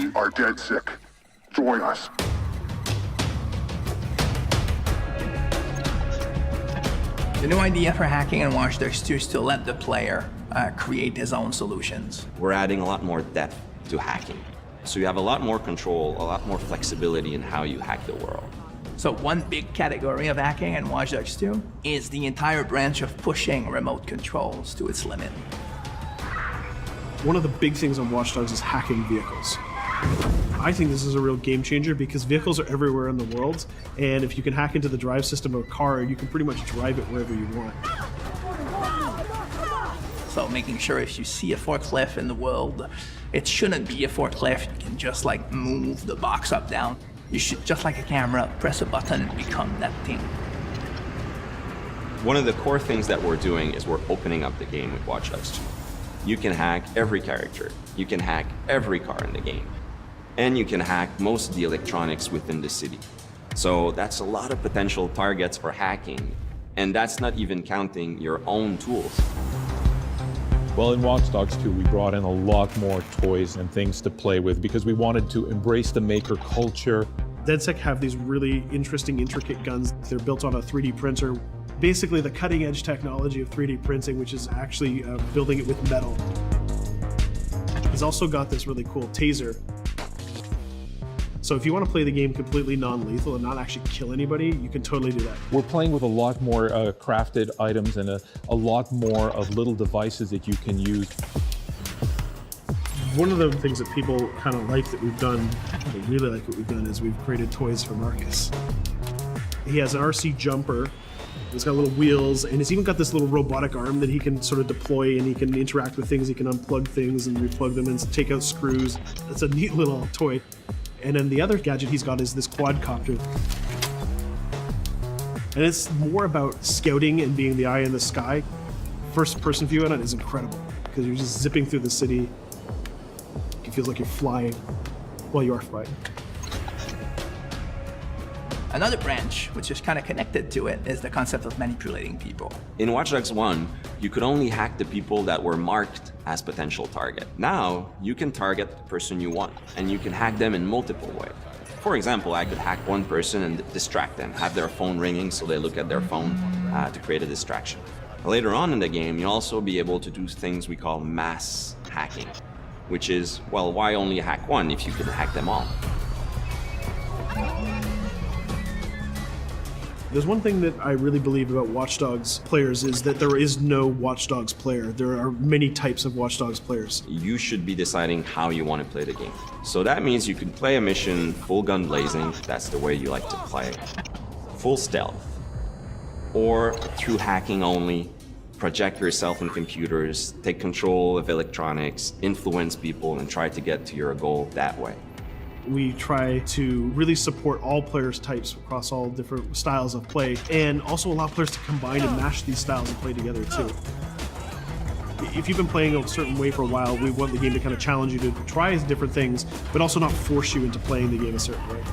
We are dead sick. Join us. The new idea for hacking in Watch Dogs 2 is to let the player create his own solutions. We're adding a lot more depth to hacking. So you have a lot more control, a lot more flexibility in how you hack the world. So one big category of hacking in Watch Dogs 2 is the entire branch of pushing remote controls to its limit. One of the big things on Watch Dogs is hacking vehicles. I think this is a real game changer because vehicles are everywhere in the world, and if you can hack into the drive system of a car, you can pretty much drive it wherever you want. So making sure if you see a forklift in the world, it shouldn't be a forklift. You can just like move the box up, down. You should, just like a camera, press a button and become that thing. One of the core things that we're doing is we're opening up the game with Watch Dogs 2. You can hack every character. You can hack every car in the game. And you can hack most of the electronics within the city. So that's a lot of potential targets for hacking. And that's not even counting your own tools. Well, in Watch Dogs 2, we brought in a lot more toys and things to play with because we wanted to embrace the maker culture. DedSec have these really interesting, intricate guns. They're built on a 3D printer. Basically the cutting edge technology of 3D printing, which is actually building it with metal. It's also got this really cool taser. So if you want to play the game completely non-lethal and not actually kill anybody, you can totally do that. We're playing with a lot more crafted items and a lot more of little devices that you can use. One of the things that people kind of like that we've done, they really like what we've done, is we've created toys for Marcus. He has an RC jumper. He's got little wheels, and he's even got this little robotic arm that he can sort of deploy, and he can interact with things. He can unplug things and replug them and take out screws. It's a neat little toy. And then the other gadget he's got is this quadcopter. And it's more about scouting and being the eye in the sky. First person view on it is incredible because you're just zipping through the city. It feels like you're flying. Well, you are flying. Another branch, which is kind of connected to it, is the concept of manipulating people. In Watch Dogs 1, you could only hack the people that were marked as potential target. Now, you can target the person you want, and you can hack them in multiple ways. For example, I could hack one person and distract them, have their phone ringing so they look at their phone to create a distraction. Later on in the game, you'll also be able to do things we call mass hacking, which is, well, why only hack one if you can hack them all? There's one thing that I really believe about Watch Dogs players is that there is no Watch Dogs player. There are many types of Watch Dogs players. You should be deciding how you want to play the game. So that means you can play a mission full gun blazing, that's the way you like to play, full stealth, or through hacking only, project yourself in computers, take control of electronics, influence people, and try to get to your goal that way. We try to really support all players' types across all different styles of play, and also allow players to combine and mash these styles and play together too. If you've been playing a certain way for a while, we want the game to kind of challenge you to try different things, but also not force you into playing the game a certain way.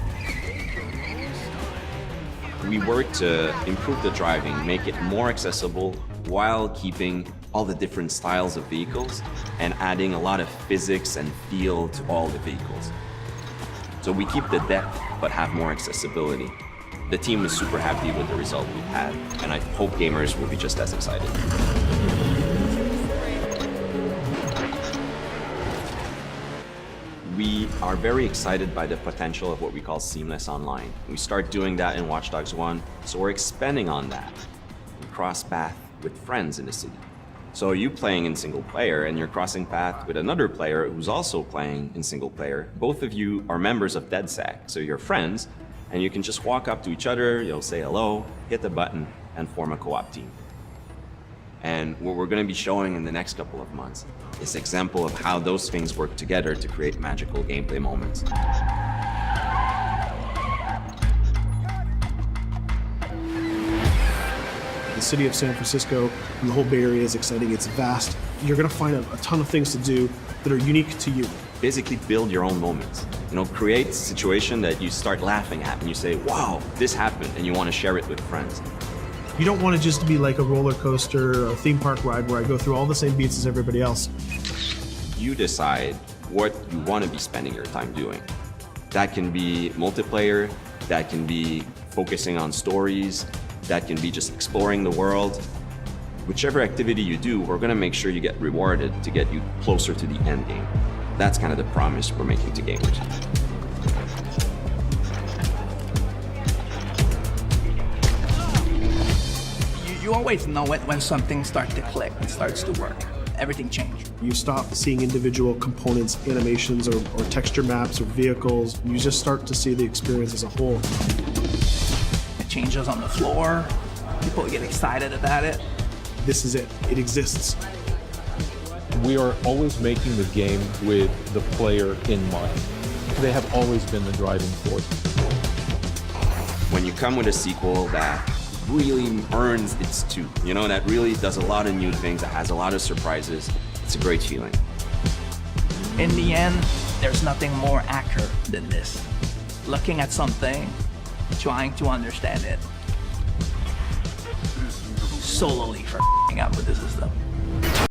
We work to improve the driving, make it more accessible while keeping all the different styles of vehicles and adding a lot of physics and feel to all the vehicles. So we keep the depth, but have more accessibility. The team is super happy with the result we've had, and I hope gamers will be just as excited. We are very excited by the potential of what we call seamless online. We start doing that in Watch Dogs 1, so we're expanding on that. We cross path with friends in the city. So you playing in single player and you're crossing path with another player who's also playing in single player. Both of you are members of DedSec, so you're friends, and you can just walk up to each other, you'll say hello, hit the button, and form a co-op team. And what we're going to be showing in the next couple of months is an example of how those things work together to create magical gameplay moments. The city of San Francisco and the whole Bay Area is exciting. It's vast. You're going to find a ton of things to do that are unique to you. Basically build your own moments. You know, create a situation that you start laughing at and you say, wow, this happened, and you want to share it with friends. You don't want to just be like a roller coaster or a theme park ride where I go through all the same beats as everybody else. You decide what you want to be spending your time doing. That can be multiplayer, that can be focusing on stories, that can be just exploring the world. Whichever activity you do, we're going to make sure you get rewarded to get you closer to the end game. That's kind of the promise we're making to gamers. You always know it when something starts to click, it starts to work. Everything changes. You stop seeing individual components, animations, or texture maps, or vehicles. You just start to see the experience as a whole. It changes on the floor. People get excited about it. This is it. It exists. We are always making the game with the player in mind. They have always been the driving force. When you come with a sequel that really earns its due, that really does a lot of new things, that has a lot of surprises, it's a great feeling. In the end, there's nothing more accurate than this. Looking at something, trying to understand it, solely for up with the system.